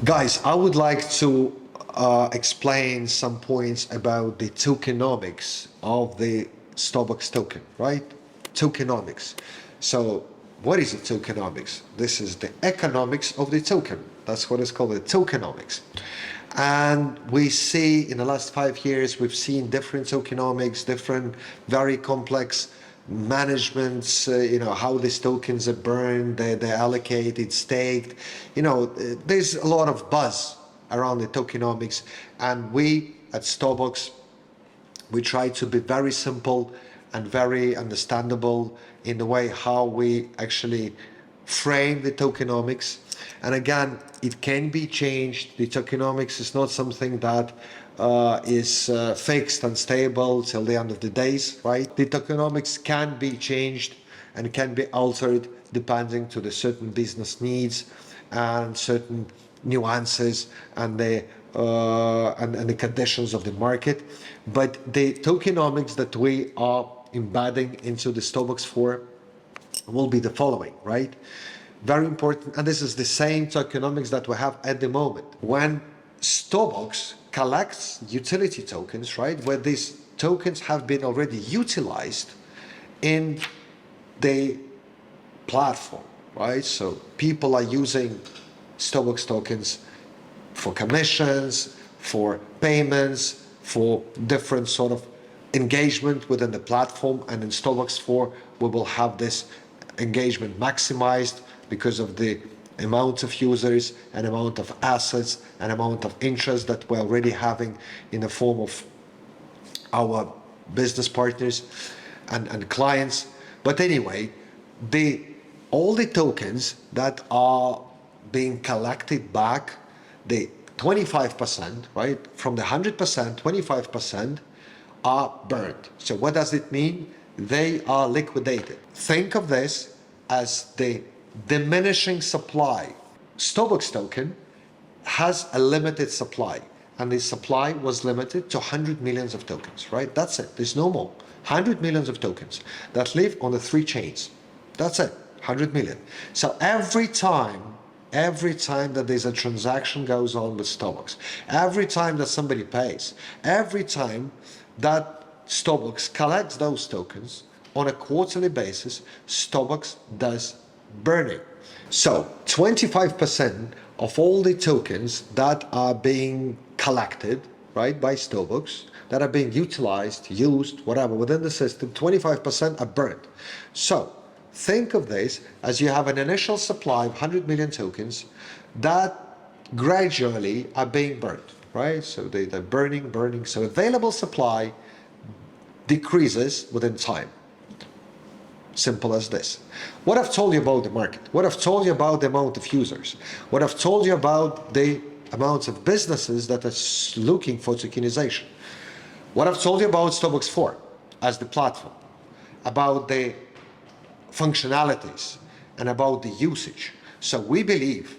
Guys, I would like to explain some points about the tokenomics of the Stobox token, right? Tokenomics. So, what is the tokenomics? This is the economics of the token. That's what it's called, the tokenomics. And we see in the last 5 years, we've seen different tokenomics, different, very complex managements, how these tokens are burned, they're allocated, staked. There's a lot of buzz around the tokenomics. And we at Stobox, we try to be very simple and very understandable in the way how we actually frame the tokenomics. And again, it can be changed. The tokenomics is not something that is fixed and stable till the end of the days, right? The tokenomics can be changed and can be altered depending to the certain business needs and certain nuances and the conditions of the market. But the tokenomics that we are embedding into the Stobox 4 will be the following, right? Very important, and this is the same tokenomics that we have at the moment. When Stobox collects utility tokens, right, where these tokens have been already utilized in the platform, right? So people are using Stobox tokens for commissions, for payments, for different sort of engagement within the platform. And in Stobox 4, we will have this engagement maximized because of the amount of users and amount of assets and amount of interest that we're already having in the form of our business partners and clients. But anyway, all the tokens that are being collected back, the 25%, right, from the 100%, 25% are burned. So what does it mean? They are liquidated. Think of this as the diminishing supply. Stobox token has a limited supply, and the supply was limited to 100 millions of tokens, right? That's it. There's no more. 100 millions of tokens that live on the 3 chains. That's it. 100 million. So every time that there's a transaction goes on with Stobox, every time that somebody pays, every time that Stobox collects those tokens on a quarterly basis, Stobox does burning. So 25% of all the tokens that are being collected, right, by Stobox, that are being utilized, used, whatever, within the system, 25% are burned. So think of this as you have an initial supply of 100 million tokens that gradually are being burned, right? So they're burning. So available supply decreases within time. Simple as this. What I've told you about the market, what I've told you about the amount of users, what I've told you about the amounts of businesses that are looking for tokenization, what I've told you about Stobox 4 as the platform, about the functionalities and about the usage. So we believe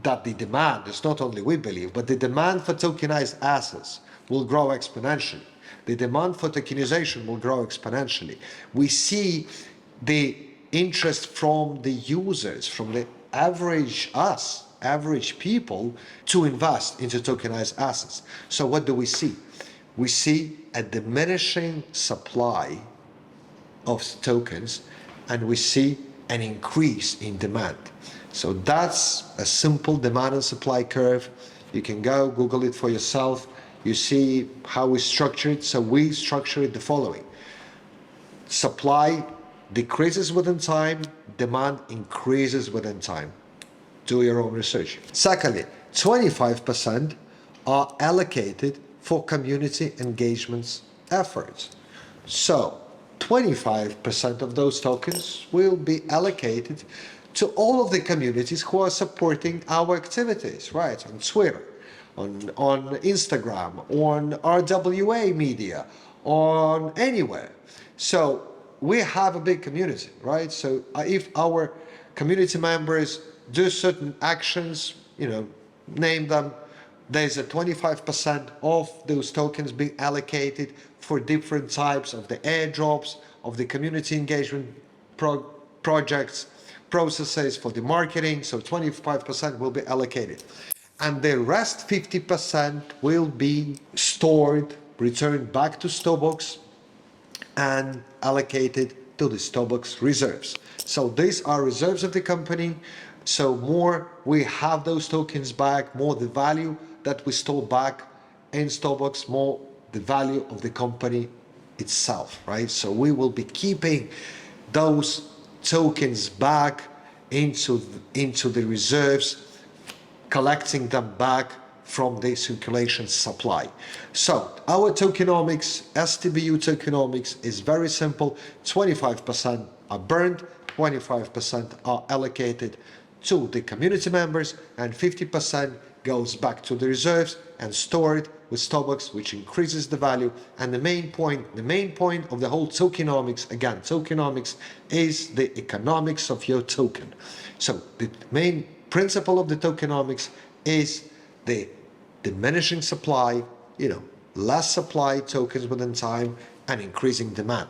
that the demand, it's not only we believe, but the demand for tokenized assets will grow exponentially. The demand for tokenization will grow exponentially. We see the interest from the users, from the average people, to invest into tokenized assets. So what do we see? We see a diminishing supply of tokens, and we see an increase in demand. So that's a simple demand and supply curve. You can go Google it for yourself. You see how we structure it. So we structure it the following. Supply decreases within time, demand increases within time. Do your own research. Secondly, 25% are allocated for community engagements efforts. So 25% of those tokens will be allocated to all of the communities who are supporting our activities, right? On Twitter, on Instagram, on RWA media, on anywhere. So we have a big community, right? So if our community members do certain actions, name them, there's a 25% of those tokens being allocated for different types of the airdrops, of the community engagement projects, processes, for the marketing. So 25% will be allocated. and the rest 50% will be stored, returned back to Stobox, and allocated to the Stobox reserves. So these are reserves of the company. So more we have those tokens back, more the value that we store back in Stobox, more the value of the company itself, right? So we will be keeping those tokens back into the reserves, collecting them back from the circulation supply. So our tokenomics, STBU tokenomics, is very simple. 25% are burned, 25% are allocated to the community members, and 50% goes back to the reserves and stored with Stobox, which increases the value. And the main point of the whole tokenomics, again, tokenomics is the economics of your token. So the main principle of the tokenomics is the diminishing supply, less supply tokens within time, and increasing demand.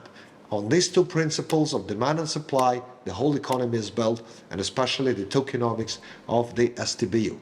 On these two principles of demand and supply, the whole economy is built, and especially the tokenomics of the STBU.